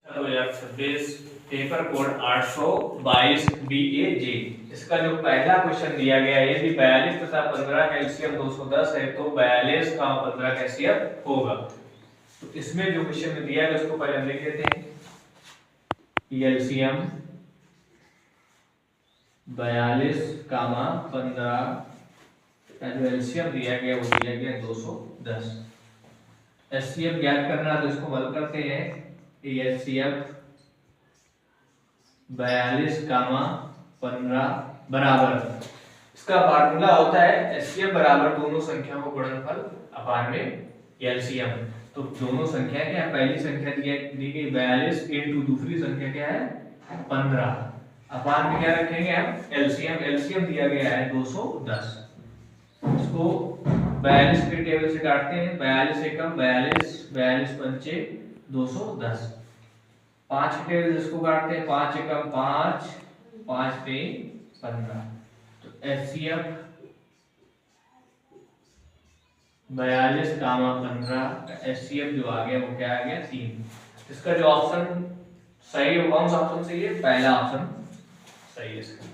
2026 paper code 822 BAJ। इसका जो पहला क्वेश्चन दिया गया है यदि 42 तथा 15 का एलसीएम 210 है तो 42 का 15 का एलसीएम होगा। तो इसमें जो क्वेश्चन में दिया है उसको पहले हम लिख लेते हैं। एलसीएम 42 कामा 15 का जो एलसीएम दिया गया वो दिया गया 210। एचसीएफ ज्ञात करना तो इसको हल करते हैं। एचसीएफ 42 कामा 15 बराबर, इसका फार्मूला होता है एचसीएफ बराबर दोनों संख्याओं का गुणनफल अपान में एलसीएम। तो दोनों संख्या क्या है, पहली संख्या दी गई 42 इनटू दूसरी संख्या क्या है 15, अपान में क्या रखेंगे हम एलसीएम। एलसीएम दिया गया है 210। इसको 42 के टेबल से काटते हैं। 42 एकम 42, 42 पंचे 210। 5 के टेबल से इसको काटते हैं। 5 एकम 5, 5 पे 15। तो एचसीएफ 42 कामा 15 एचसीएफ जो आ गया वो क्या आ गया 3। इसका जो ऑप्शन सही है कौन सा ऑप्शन सही है, पहला ऑप्शन सही है इसका।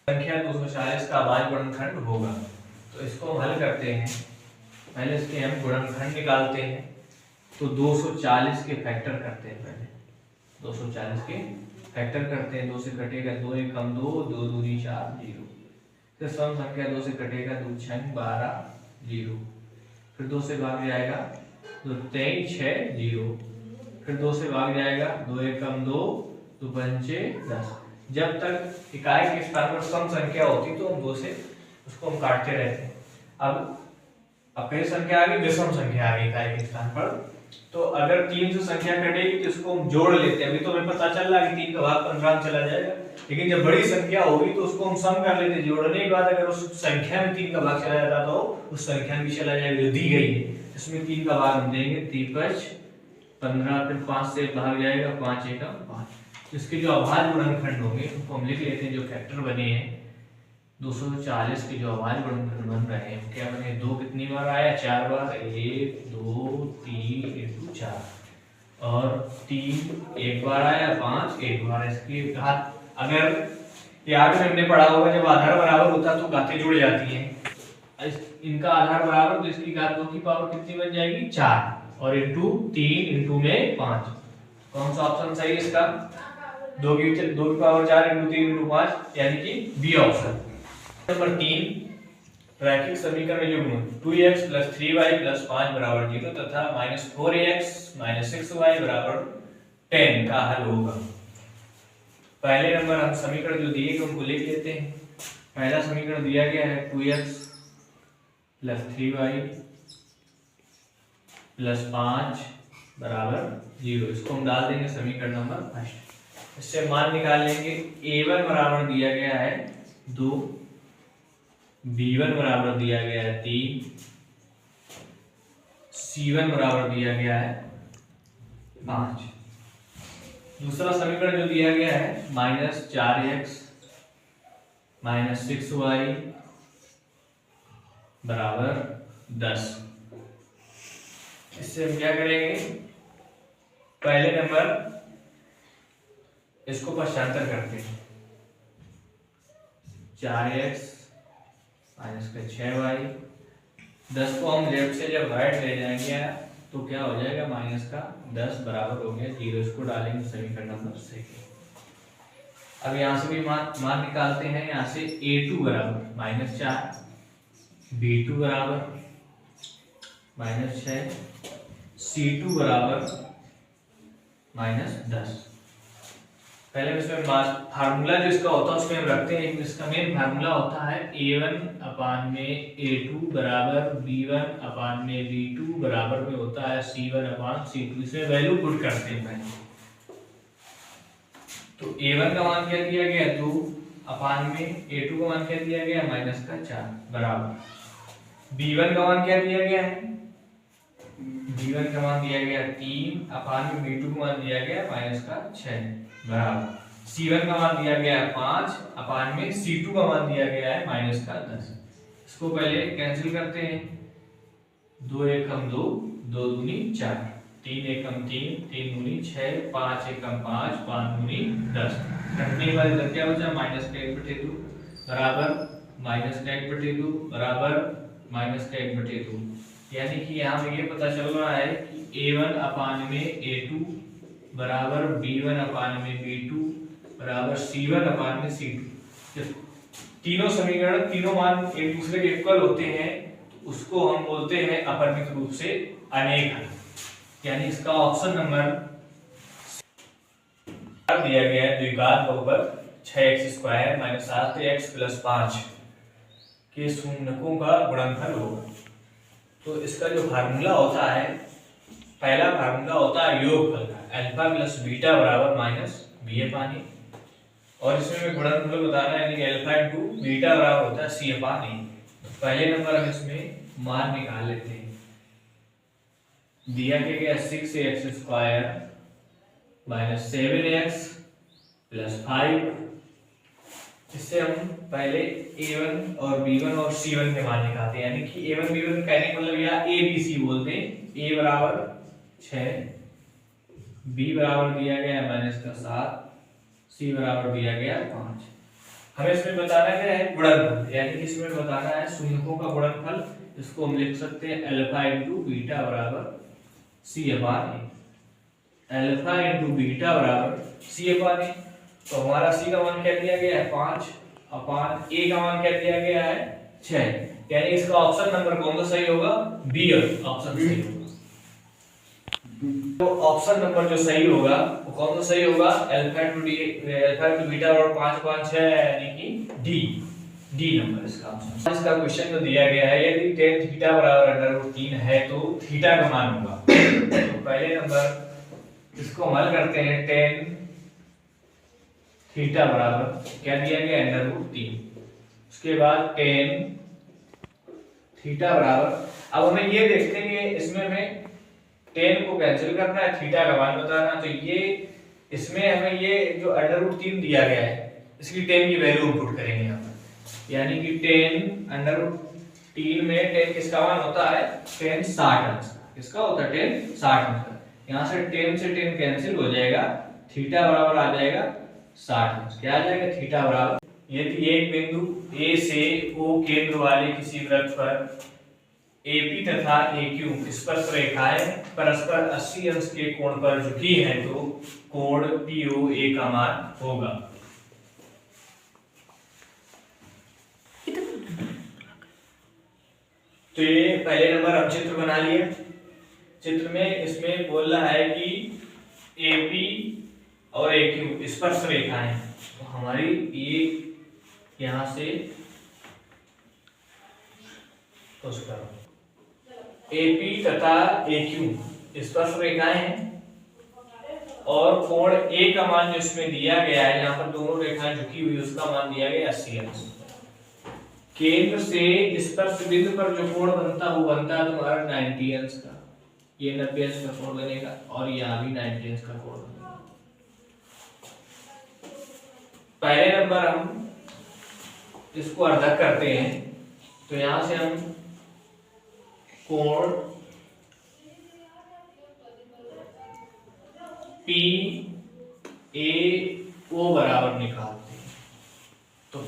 संख्या 240 का अभाज्य गुणनखंड होगा। तो इसको हम हल करते हैं। पहले इसके हम गुणनखंड निकालते हैं। तो 240 के फैक्टर करते हैं। पहले 240 के फैक्टर करते हैं। 2 से कटेगा 2 एकम 2, 2 दूनी 4, 0। फिर सम संख्या 2 से कटेगा 2 छंग 12, 0। फिर 2 से भाग जाएगा 2 23 6, 0। फिर 2 से भाग जाएगा 2 एकम 2, 2 पंचे 10। जब तक इकाई के स्थान पर सम संख्या होती तो हम 2 से उसको हम काटते रहते हैं। अब कई संख्या आ गई, विषम संख्या आ गई इकाई के स्थान पर। तो अगर 3 से संख्या कटेगी तो इसको हम जोड़ लेते हैं। अभी तो हमें पता चल रहा है कि 3 का भाग 15 में चला जाएगा, लेकिन जब बड़ी संख्या होगी तो उसको हम सम कर लेते हैं। जोड़ने के बाद अगर उस संख्या में 3 का भाग चला जाता तो उस संख्या में भी चला जाएगा जो दी गई है। इसमें 3 का भाग हम देंगे 3 15, फिर 5 से भाग जाएगा 5 एकम 5। इसके जो अभाज्य गुणनखंड होंगे उनको हम लिख लेते हैं। जो फैक्टर बने हैं 240 के जो अभाज्य गुणनखंड बन रहे हैं क्या बने, 2 कितनी बार आया 4 बार, 1 2 3 इंटू 4 और 3 एक बार आया, 5 एक बार। इसकी घात अगर ये आगे में हमने पढ़ा होगा जब आधार बराबर होता तो घातें जुड़ जाती हैं। इनका आधार बराबर तो इसकी घात 2 की पावर कितनी बन जाएगी 4 और इंटू 3 इंटू में 5। कौन सा ऑप्शन सही है इसका, 2 की पावर 4 इंटू 3 इंटू 5 यानी कि बी ऑप्शन। नंबर 3 रैखिक समीकरण युग्म 2x 3y 5 बराबर 0 तथा -4ax 6y बराबर 10 का हल होगा। पहले नंबर हम समीकरण जो दिए गए उनको लिख लेते हैं। पहला समीकरण दिया गया है 2x 3y 5 बराबर 0। इसको हम डाल देंगे समीकरण नंबर फर्स्ट। इससे मान निकाल लेंगे। a1 बराबर दिया गया है 2, b1 बराबर दिया गया है 3, c1 बराबर दिया गया है 5। दूसरा समीकरण जो दिया गया है -4x 6y बराबर 10। इससे हम क्या करेंगे, पहले नंबर इसको पक्षांतर करते हैं। 4x माइनस का 6y, 10 को हम लेफ्ट से जब राइट ले जाएंगे तो क्या हो जाएगा माइनस का 10 बराबर हो गया 0। इसको डालेंगे समीकरण नंबर 6। अब यहाँ से भी मान निकालते हैं। यहाँ से a2 बराबर -4, b2 बराबर -6, c2 बराबर -10। पहले इसमें फार्मूला जो इसका होता है उसमें हम रखते हैं। इसका मेन फार्मूला होता है a1 अपान में a2 बराबर b1 अपान में b2 बराबर में होता है c1 अपान c2। इसमें वैल्यू पुट करते हैं पहले। तो a1 का मान क्या दिया गया 2 अपान में a2 का मान क्या दिया गया -4 बराबर b1 का मान क्या दिया गया है, b1 का मान दिया गया 3 अपान में b2 का मान दिया गया -6 बराबर c1 का मान दिया गया है 5 अपान में c2 का मान दिया गया है -10। इसको पहले कैंसिल करते हैं। 2 एकम 2, 2 दूनी 4। 3 एकम 3, 3 दूनी 6, 5 एकम 5, 5 दूनी 10। घटने के बाद इधर क्या बचा -10/2 बराबर -10/2 बराबर -10/2। यानी कि यहाँ में ये पता चल रहा है कि A1 अपान में A2 बराबर B1 अपान में B2 बराबर C1 अपान में C2। तीनों समीकरण तीनों मान एक दूसरे के इक्वल होते हैं तो उसको हम बोलते हैं अपरिमित रूप से अनेक हल। यानी इसका ऑप्शन नंबर दिया गया है द्विघात बहुपद 6x² - 7x + 5 के शून्यकों का गुणनफल होगा। तो इसका जो फार्मूला होता है, पहला फार्मूला होता है योगफल का, अल्फा प्लस बीटा बराबर -b/a। और इसमें गुणनफल बताना है कि अल्फा इंटू बीटा बराबर होता है c/a। पहले नंबर हम इसमें मान निकाल लेते हैं। दिया गया 6x² - 7x + 5। इससे हम पहले a1 और b1 और c1 के मान निकालते हैं। यानी कि a1 b1 कहने का मतलब यहाँ a b c बोलते हैं। a बराबर 6, b बराबर दिया गया है -7, c बराबर दिया गया 5। हमें इसमें बताना क्या है गुणनफल, यानी कि इसमें बताना है शून्यकों का गुणनफल। इसको हम लिख सकते हैं अल्फा इंटू बीटा बराबर c/a। अल्फा इंटू बीटा बराबर c/a। तो हमारा c का मान क्या दिया गया है 5 अपान a का मान क्या दिया गया है 6। यानी इसका ऑप्शन नंबर कौन सा सही होगा, बी ऑप्शन सही होगा। तो ऑप्शन नंबर जो सही होगा वो कौन सा सही होगा, अल्फा इंटू बीटा बराबर 5/6 यानी कि डी नंबर इसका ऑप्शन। इसका क्वेश्चन जो दिया गया है, यदि tan थीटा बराबर √3 है तो थीटा का मान होगा। तो पहले नंबर इसको हम हल करते हैं। tan थीटा बराबर क्या दिया गया √3। उसके बाद tan थीटा बराबर, अब हमें ये देखते हैं कि इसमें हमें tan को कैंसिल करना है, थीटा का मान बताना। तो ये इसमें हमें ये जो √3 दिया गया है इसकी tan की वैल्यू इनपुट करेंगे यहाँ पर। यानी कि tan √3 में tan किसका मान होता है, tan 60 अंश। किसका होता है tan 60 अंश का। यहाँ से tan से tan कैंसिल हो जाएगा, थीटा बराबर आ जाएगा 60 अंश। क्या आ जाएगा, थीटा बराबर, यदि एक बिंदु A से O केंद्र वाले किसी वृत्त पर AP तथा AQ स्पर्श रेखाएं परस्पर 80 अंश के कोण पर झुकी हैं तो कोण POA का मान होगा। तो ये पहले नंबर हम चित्र बना लिए। चित्र में इसमें बोल रहा है कि AP और AQ स्पर्श रेखाएं, तो हमारी ये यहां से AP तथा AQ स्पर्श रेखाएं हैं और कोण A का मान जो इसमें दिया गया है, यहाँ पर दोनों रेखाएं झुकी हुई, उसका मान दिया गया 80 अंश। केंद्र से स्पर्श बिंदु पर जो कोण बनता है वो बनता है तुम्हारा 90 अंश का। ये 90 अंश का कोण बनेगा और यहाँ भी 90 अंश का कोण बनेगा। पहले नंबर हम इसको अर्धक करते हैं। तो यहां से हम कोण PAO बराबर निकालते हैं। तो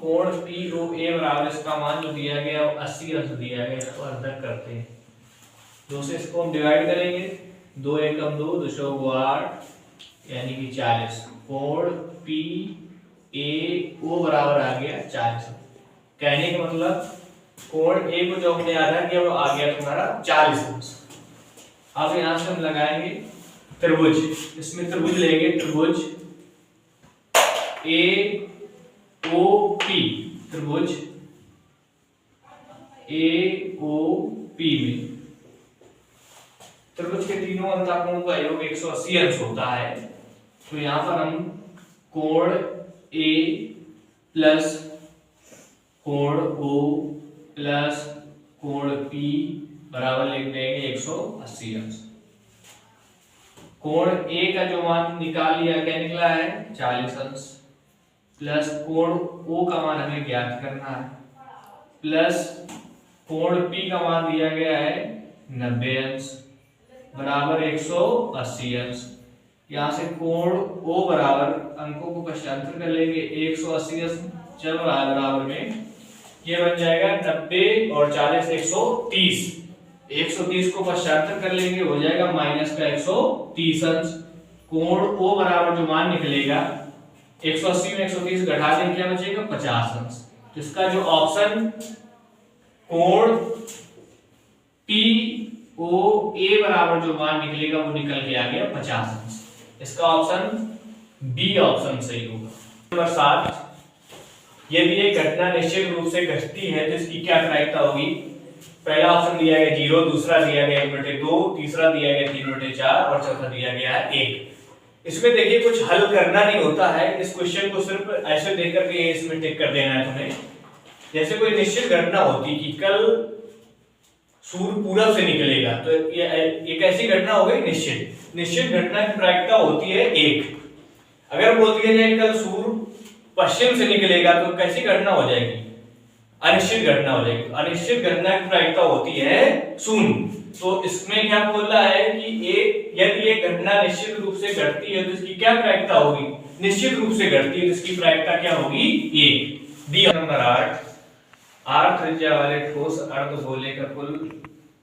कोण POA बराबर इसका मान जो दिया गया वो 80 अंश दिया गया, इसको अर्धक करते हैं। 2 से इसको हम डिवाइड करेंगे, 2 एकम 2, 2 चौको 8 यानी कि 40। कोण PAO बराबर आ गया 40। कहने का मतलब कोण A को जो हमने आधा किया वो आ गया तुम्हारा 40 अंश। अब यहां से हम लगाएंगे त्रिभुज। इसमें त्रिभुज लेंगे, त्रिभुज AOP, त्रिभुज AOP में त्रिभुज के तीनों अंतःकोणों का योग 180 अंश होता है। तो यहां पर हम कोण A प्लस कोण O प्लस कोण P बराबर लिख देंगे 180 अंश। कोण A का जो मान निकाल लिया, क्या निकला है 40 अंश, प्लस कोण O का मान हमें ज्ञात करना है, प्लस कोण P का मान दिया गया है 90 अंश, बराबर 180 अंश। यहाँ से कोण O बराबर, अंकों को पश्चांतर कर लेंगे, 180 अंश चल रहा है बराबर में, ये बन जाएगा 90 और 40 130। 130 को पश्चांतर कर लेंगे, हो जाएगा माइनस का 130 अंश। कोण O बराबर जो मान निकलेगा 180 में 130 घटा देंगे, क्या बचेगा 50 अंश। तो इसका जो ऑप्शन कोण POA बराबर जो मान निकलेगा वो निकल के आ गया 50 अंश। इसका ऑप्शन बी ऑप्शन सही होगा। नंबर 7, यदि एक घटना निश्चित रूप से घटती है तो इसकी क्या प्रायिकता होगी। पहला ऑप्शन दिया गया 0, दूसरा दिया गया 1/2, तीसरा दिया गया 3/4 और चौथा दिया गया है 1। इसमें देखिए कुछ हल करना नहीं होता है, इस क्वेश्चन को सिर्फ ऐसे देख करके इसमें टिक कर देना है तुम्हें। जैसे कोई निश्चित घटना होती कि कल सूर्य पूरब से निकलेगा, तो ये एक ऐसी घटना हो गई निश्चित घटना की प्रायिकता होती है 1। अगर बोल दिया जाए कल सूर्य पश्चिम से निकलेगा तो कैसी घटना हो जाएगी, अनिश्चित घटना हो जाएगी। अनिश्चित घटना की प्रायिकता होती है 0। तो इसमें क्या बोल रहा है कि यदि एक घटना निश्चित रूप से घटती है तो इसकी क्या प्रायिकता होगी, निश्चित रूप से घटती है तो इसकी प्रायिकता क्या होगी 1। डी नंबर 8, r त्रिज्या वाले ठोस अर्धगोले का कुल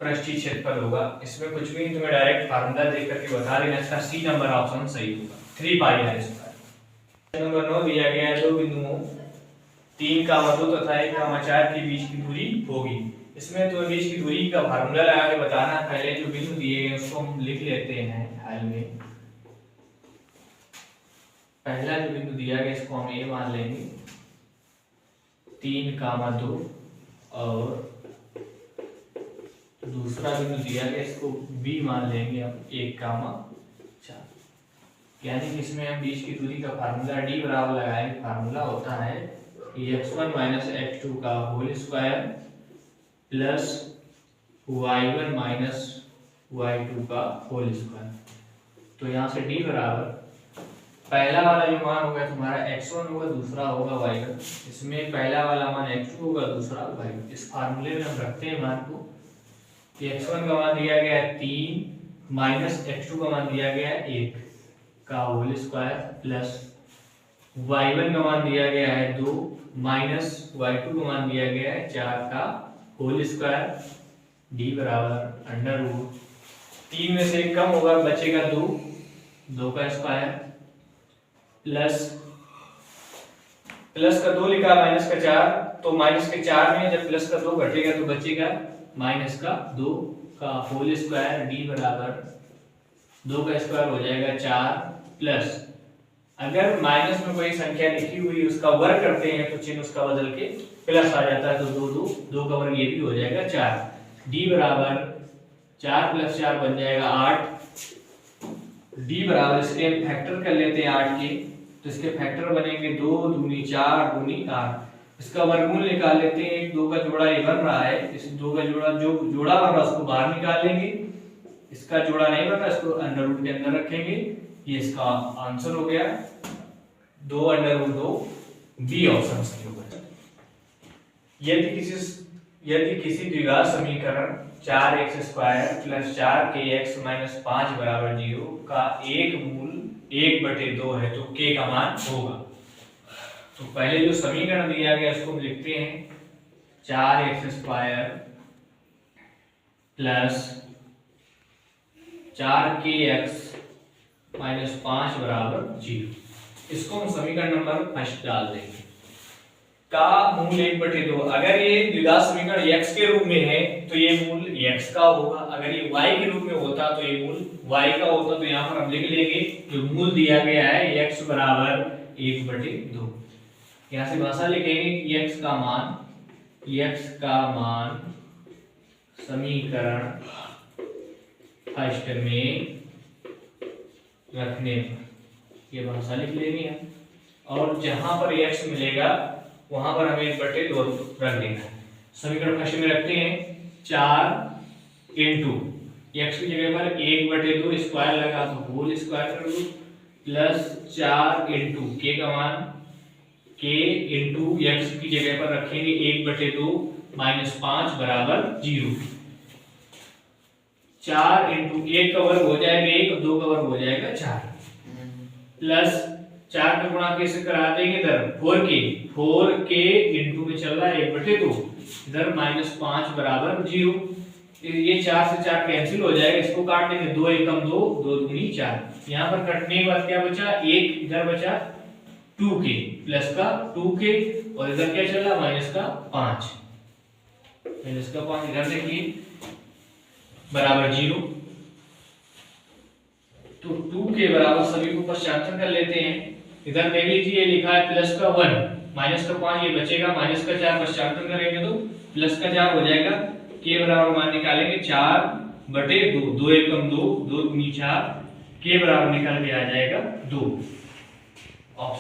पृष्ठीय क्षेत्रफल होगा। इसमें कुछ भी नहीं, तुम्हें डायरेक्ट फार्मूला देख करके बता देना, इसका सी नंबर ऑप्शन सही होगा, 3πr²। नंबर 9 दिया गया है, दो बिंदुओं 3,2 तथा 1,4 के बीच की दूरी होगी। इसमें तो बीच की दूरी का फार्मूला लगा के बताना। पहले जो बिंदु दिए गए उसको हम लिख लेते हैं हाल में। पहला जो बिंदु दिया गया इसको हम ए मान लेंगे 3,2 और दूसरा बिंदु दिया गया इसको बी मान लेंगे हम 1,4। यानी कि इसमें हम बीच की दूरी का फार्मूला डी बराबर लगाएंगे। फार्मूला होता है x1 माइनस x2 का whole square plus y1 minus y2 का होल स्क्वायर। तो यहाँ से d बराबर पहला वाला जो मान होगा तुम्हारा x1 होगा, दूसरा होगा y1। इसमें पहला वाला मान x2 होगा, दूसरा y1। इस फार्मूले में हम रखते हैं मान को कि x1 का मान दिया गया है 3 माइनस x2 का मान दिया गया है 1 का होल स्क्वायर प्लस y1 का मान दिया गया है 2 माइनस y2 का मान दिया गया है 4 का होल स्क्वायर। d बराबर अंडर रूट 3 में से 1 कम होगा, बचेगा 2 का स्क्वायर प्लस का 2 लिखा माइनस का 4, तो माइनस के 4 में जब प्लस का 2 घटेगा तो बचेगा माइनस का 2 का होल स्क्वायर। d बराबर 2 का स्क्वायर हो जाएगा 4 प्लस, अगर माइनस में कोई संख्या लिखी हुई उसका वर्ग करते हैं तो चिन्ह उसका बदल के प्लस आ जाता है, तो 2 का वर्ग ये भी हो जाएगा 4। d बराबर 4 प्लस 4 बन जाएगा 8। d बराबर इसके हम फैक्टर कर लेते हैं 8 के, तो इसके फैक्टर बनेंगे 2 दूनी 4 दूनी 8। इसका वर्गमूल निकाल लेते हैं। 1 2 का जोड़ा ये बन रहा है, इस 2 का जोड़ा जो जोड़ा बन रहा है उसको बाहर निकाल लेंगे, इसका जोड़ा नहीं बन रहा इसको अंडर रूट के अंदर रखेंगे। ये इसका आंसर हो गया 2 अंडर रूट 2, बी ऑप्शन सही होगा। यदि किसी द्विघात समीकरण 4x square plus 4kx minus 5 बराबर 0 का एक मूल 1/2 है तो k का मान होगा। तो पहले जो समीकरण दिया गया उसको हम लिखते हैं 4x square plus 4kx minus 5 बराबर 0। इसको हम समीकरण नंबर फर्स्ट डाल देंगे। का मूल 1/2, अगर ये द्विघात समीकरण x के रूप में है तो ये मूल x का होगा, अगर ये y के रूप में होता तो ये मूल y का होता। तो यहाँ पर हम लिख लेंगे जो मूल दिया गया है x बराबर 1/2। यहाँ से भाषा लिखेंगे कि x का मान समीकरण फर्स्ट में रखने पर ये भाषा लिख लेनी है, और जहां पर x मिलेगा वहां पर हमें 1/2 रख देना है। समीकरण फर्स्ट में रखते हैं 4 इंटू x की जगह पर 1/2 स्क्वायर लगा तो होल स्क्वायर कर दो प्लस 4 इंटू k का मान k इंटू x की जगह पर रखेंगे 1/2 माइनस 5 बराबर 0। 4 इंटू 1 का वर्ग हो जाएगा 1 और 2 का वर्ग हो जाएगा 4 प्लस 4 का गुणा कैसे करा देंगे इधर 4k इंटू में चल रहा है 1/2 इधर -5 बराबर 0। ये 4 से 4 कैंसिल हो जाएगा, इसको काट देंगे 2 एकम 2 2 दूनी 4। यहाँ पर कटने के बाद क्या बचा 1, इधर बचा 2k प्लस का 2k और इधर क्या चला माइनस का 5 इधर देखिए बराबर 0। तो 2 के बराबर सभी को पश्चांतर कर लेते हैं। इधर देख लीजिए लिखा है प्लस का 1 माइनस का 5 ये बचेगा, माइनस का 4 पश्चांतर करेंगे तो प्लस का 4 हो जाएगा। के बराबर मान निकालेंगे 4/2 2 एकम 2 2 दूनी 4 के बराबर निकाल के आ जाएगा 2। ऑप्शन